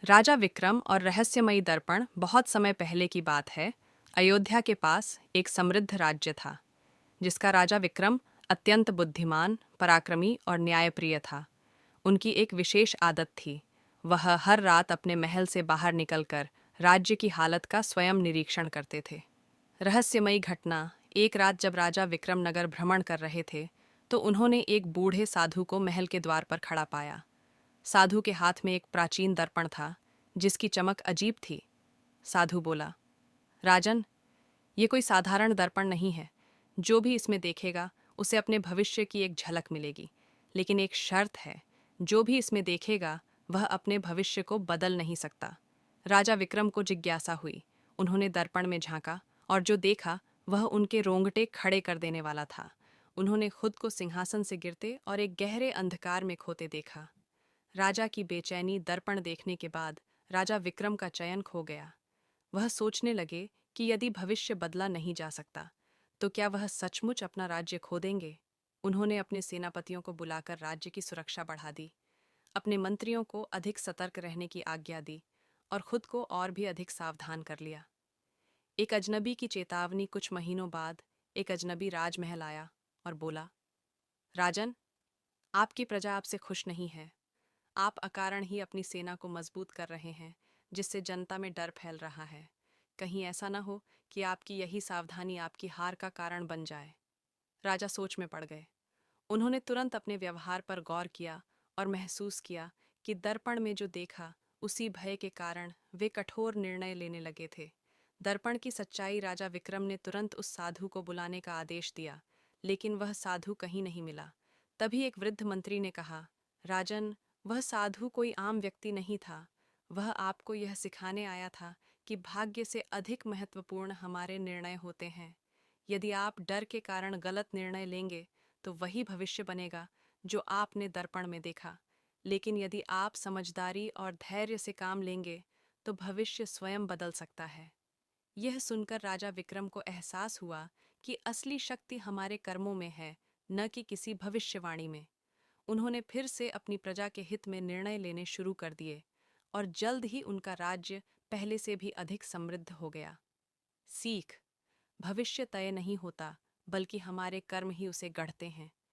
राजा विक्रम और रहस्यमयी दर्पण बहुत समय पहले की बात है। अयोध्या के पास एक समृद्ध राज्य था, जिसका राजा विक्रम अत्यंत बुद्धिमान, पराक्रमी और न्यायप्रिय था। उनकी एक विशेष आदत थी। वह हर रात अपने महल से बाहर निकलकर राज्य की हालत का स्वयं निरीक्षण करते थे। रहस्यमयी घटना, एक रात जब राजा विक्रम नगर भ्रमण कर रहे थे, तो उन्होंने एक बूढ़े साधु को महल के द्वार पर खड़ा पाया। साधु के हाथ में एक प्राचीन दर्पण था, जिसकी चमक अजीब थी। साधु बोला, राजन, ये कोई साधारण दर्पण नहीं है। जो भी इसमें देखेगा, उसे अपने भविष्य की एक झलक मिलेगी। लेकिन एक शर्त है, जो भी इसमें देखेगा, वह अपने भविष्य को बदल नहीं सकता। राजा विक्रम को जिज्ञासा हुई। उन्होंने दर्पण में झांका और जो देखा, वह उनके रोंगटे खड़े कर देने वाला था। उन्होंने खुद को सिंहासन से गिरते और एक गहरे अंधकार में खोते देखा। राजा की बेचैनी दर्पण देखने के बाद राजा विक्रम का चयन खो गया। वह सोचने लगे कि यदि भविष्य बदला नहीं जा सकता, तो क्या वह सचमुच अपना राज्य खो देंगे। उन्होंने अपने सेनापतियों को बुलाकर राज्य की सुरक्षा बढ़ा दी, अपने मंत्रियों को अधिक सतर्क रहने की आज्ञा दी और खुद को और भी अधिक सावधान कर लिया। एक अजनबी की चेतावनी कुछ महीनों बाद एक अजनबी राजमहल आया और बोला, राजन, आपकी प्रजा आपसे खुश नहीं है। आप अकारण ही अपनी सेना को मजबूत कर रहे हैं, जिससे जनता में डर फैल रहा है। कहीं ऐसा न हो कि आपकी यही सावधानी आपकी हार का कारण बन जाए। राजा सोच में पड़ गए। उन्होंने तुरंत अपने व्यवहार पर गौर किया और महसूस किया कि दर्पण में जो देखा, उसी भय के कारण वे कठोर निर्णय लेने लगे थे। दर्पण की सच्चाई राजा विक्रम ने तुरंत उस साधु को बुलाने का आदेश दिया, लेकिन वह साधु कहीं नहीं मिला। तभी एक वृद्ध मंत्री ने कहा, राजन, वह साधु कोई आम व्यक्ति नहीं था। वह आपको यह सिखाने आया था कि भाग्य से अधिक महत्वपूर्ण हमारे निर्णय होते हैं। यदि आप डर के कारण गलत निर्णय लेंगे, तो वही भविष्य बनेगा जो आपने दर्पण में देखा। लेकिन यदि आप समझदारी और धैर्य से काम लेंगे, तो भविष्य स्वयं बदल सकता है। यह सुनकर राजा विक्रम को एहसास हुआ कि असली शक्ति हमारे कर्मों में है, न कि किसी भविष्यवाणी में। उन्होंने फिर से अपनी प्रजा के हित में निर्णय लेने शुरू कर दिए और जल्द ही उनका राज्य पहले से भी अधिक समृद्ध हो गया। सीख: भविष्य तय नहीं होता, बल्कि हमारे कर्म ही उसे गढ़ते हैं।